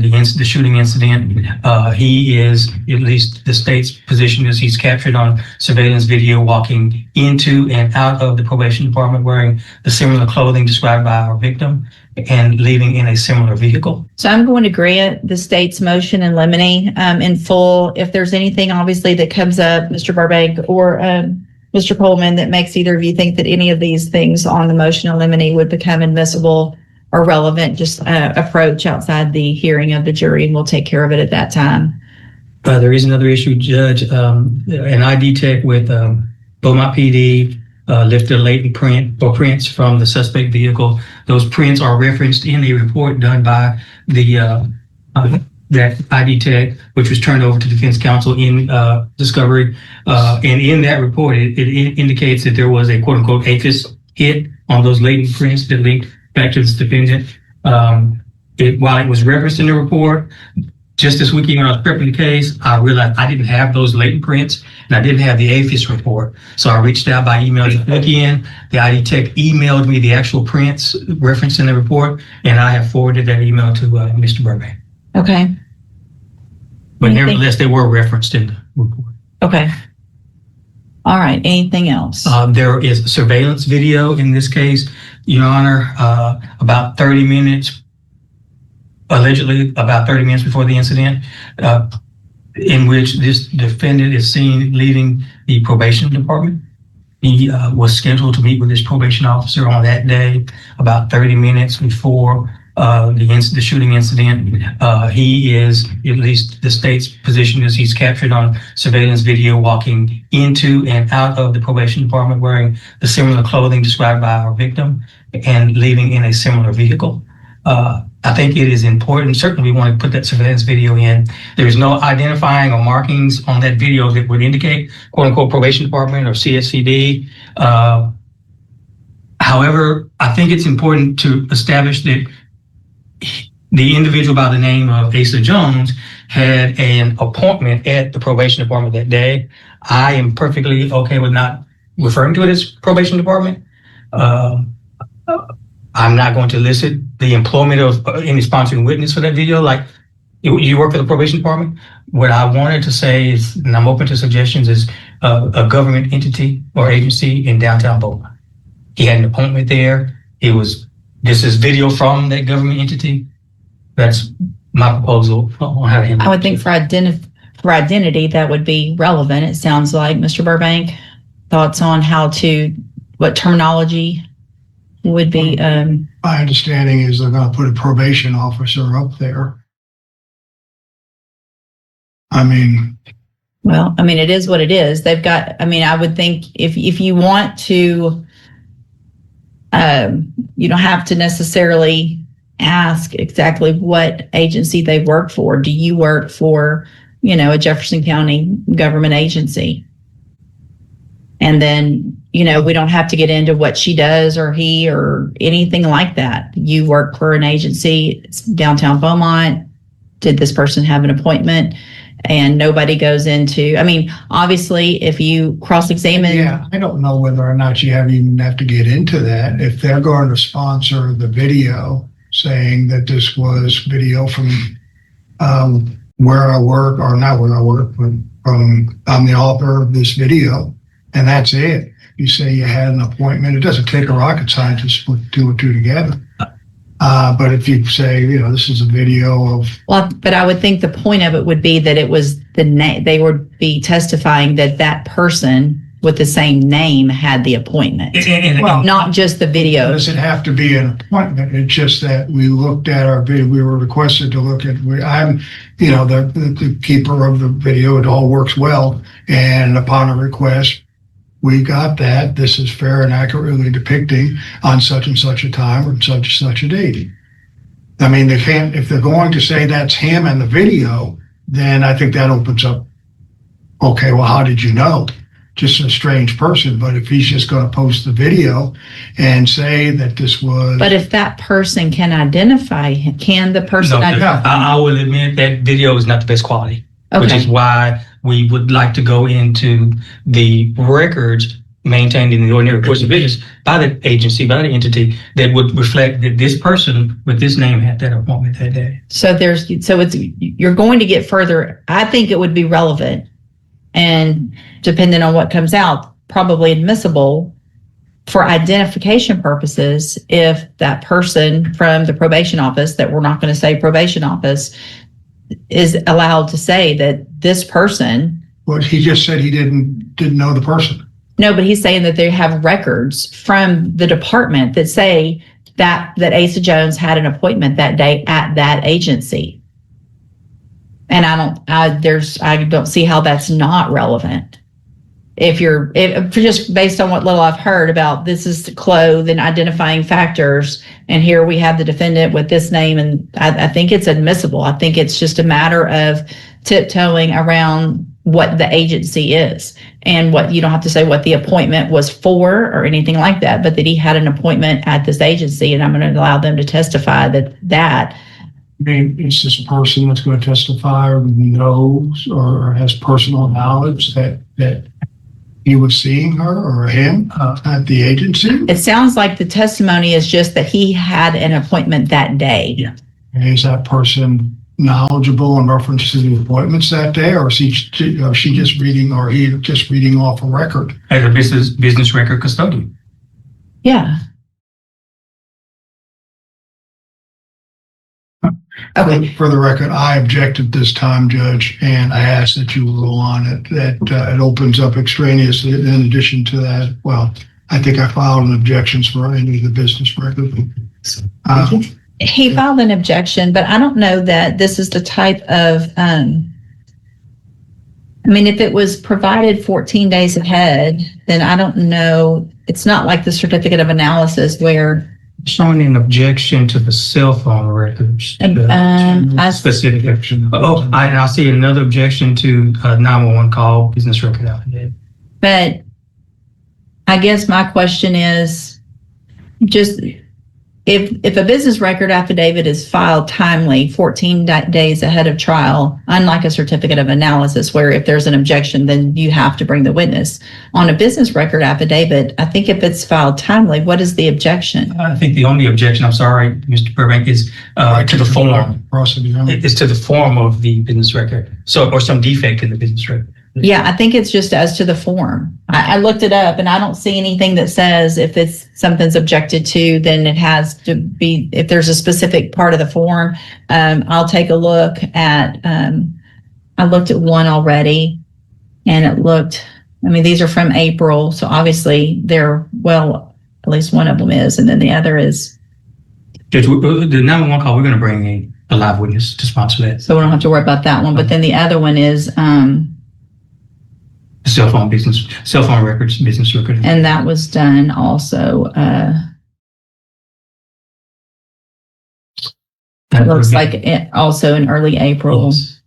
the shooting incident. He is, at least the state's position is, he's captured on surveillance video walking into and out of the probation department wearing the similar clothing described by our victim and leaving in a similar vehicle. So I'm going to grant the state's motion in limine in full. If there's anything obviously that comes up, Mr. Burbank or Mr. Coleman, that makes either of you think that any of these things on the motion in limine would become admissible or relevant, just approach outside the hearing of the jury and we'll take care of it at that time. There is another issue, Judge. An ID tech with Beaumont PD lifted latent prints from the suspect vehicle. Those prints are referenced in a report done by the that ID tech, which was turned over to defense counsel in discovery. And in that report, it indicates that there was a quote unquote APHIS hit on those latent prints that linked back to this defendant. While it was referenced in the report, just this weekend when I was prepping the case, I realized I didn't have those latent prints and I didn't have the APHIS report. So I reached out by email again. The ID tech emailed me the actual prints referenced in the report, and I have forwarded that email to Mr. Burbank. Okay. But nevertheless, they were referenced in the report. Okay. All right. Anything else? There is surveillance video in this case, Your Honor, about 30 minutes, allegedly about 30 minutes before the incident, in which this defendant is seen leaving the probation department. He was scheduled to meet with his probation officer on that day, about 30 minutes before the shooting incident. He is, at least the state's position is, he's captured on surveillance video walking into and out of the probation department wearing the similar clothing described by our victim and leaving in a similar vehicle. I think it is important. Certainly we want to put that surveillance video in. There is no identifying or markings on that video that would indicate quote unquote probation department or CSCD. However, I think it's important to establish that the individual by the name of Asa Jones had an appointment at the probation department that day. I am perfectly okay with not referring to it as probation department. I'm not going to elicit the employment of any sponsoring witness for that video. Like, you work for the probation department. What I wanted to say is, and I'm open to suggestions, is a government entity or agency in downtown Beaumont. He had an appointment there. This is video from that government entity. That's my proposal on how to handle it. I would think for identity, that would be relevant. It sounds like, Mr. Burbank, thoughts on what terminology would be? My understanding is they're going to put a probation officer up there. Well, it is what it is. They've got, I would think if you want to, you don't have to necessarily ask exactly what agency they work for. Do you work for, a Jefferson County government agency? And then, we don't have to get into what she does or he or anything like that. You work for an agency, it's downtown Beaumont. Did this person have an appointment? And nobody goes into, obviously, if you cross-examine. Yeah, I don't know whether or not you even have to get into that. If they're going to sponsor the video saying that this was video from where I work, or not where I work, but I'm the author of this video, and that's it. You say you had an appointment. It doesn't take a rocket scientist to put two and two together. But if you say, this is a video of... Well, but I would think the point of it would be that it was they would be testifying that person with the same name had the appointment. Well, not just the video. Does it have to be an appointment? It's just that we looked at our video. We were requested to look at, I'm, the keeper of the video. It all works well. And upon a request, we got that. This is fair and accurately depicting on such and such a time or such and such a date. They can't, if they're going to say that's him in the video, then I think that opens up, okay, well, how did you know? Just a strange person. But if he's just going to post the video and say that this was... But if that person can identify him, can the person... I will admit that video is not the best quality, which is why we would like to go into the records, maintained in the ordinary course of business by the agency, by the entity, that would reflect that this person with this name had that appointment that day. So you're going to get further. I think it would be relevant, and depending on what comes out, probably admissible for identification purposes if that person from the probation office, that we're not going to say probation office, is allowed to say that this person. Well, he just said he didn't know the person. No, but he's saying that they have records from the department that say that Asa Jones had an appointment that day at that agency. And I don't see how that's not relevant. If just based on what little I've heard about, this is the clothes and identifying factors, and here we have the defendant with this name, and I think it's admissible. I think it's just a matter of tiptoeing around what the agency is, and what you don't have to say what the appointment was for or anything like that, but that he had an appointment at this agency, and I'm going to allow them to testify that. I mean, it's this person that's going to testify or knows or has personal knowledge that he was seeing her or him at the agency. It sounds like the testimony is just that he had an appointment that day. Yeah. And is that person knowledgeable in reference to the appointments that day, or is she just reading, or he just reading off a record? As a business record custodian. Yeah. Okay. For the record, I objected this time, Judge, and I asked that you rule on it, that it opens up extraneously. In addition to that, well, I think I filed an objections for any of the business record. He filed an objection, but I don't know that this is the type of, if it was provided 14 days ahead, then I don't know. It's not like the certificate of analysis where Showing an objection to the cell phone records. Specific objection. I see another objection to 911 call, business record affidavit. But I guess my question is just if a business record affidavit is filed timely, 14 days ahead of trial, unlike a certificate of analysis where if there's an objection, then you have to bring the witness. On a business record affidavit, I think if it's filed timely, what is the objection? I think the only objection, I'm sorry, Mr. Burbank, is to the form. It's to the form of the business record. Or some defect in the business record. Yeah, I think it's just as to the form. I looked it up and I don't see anything that says if something's objected to, then it has to be, if there's a specific part of the form. I'll take a look at, I looked at one already and it looked, these are from April. So obviously they're, well, at least one of them is, and then the other is. Judge, the 911 call, we're going to bring a live witness to sponsor that. So we don't have to worry about that one. But then the other one is, cell phone records, business record. And that was done also, it looks like it also in early April. Yes.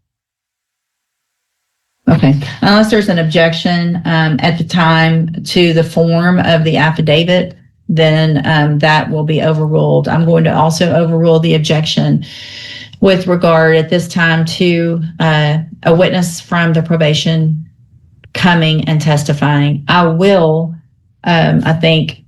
Okay, unless there's an objection at the time to the form of the affidavit, then that will be overruled. I'm going to also overrule the objection with regard at this time to a witness from the probation coming and testifying. I will, I think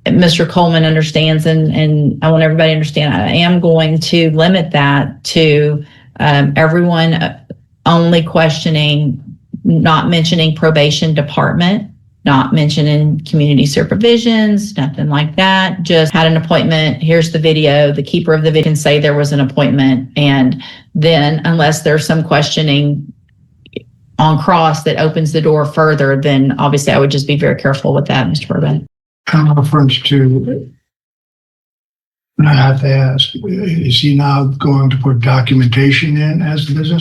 Mr. Coleman understands, and I want everybody to understand, I am going to limit that to everyone only questioning, not mentioning probation department, not mentioning community supervisions, nothing like that. Just had an appointment. Here's the video. The keeper of the video can say there was an appointment. And then unless there's some questioning on cross that opens the door further, then obviously I would just be very careful with that, Mr. Burbank. Reference to, I have to ask, is he now going to put documentation in as the business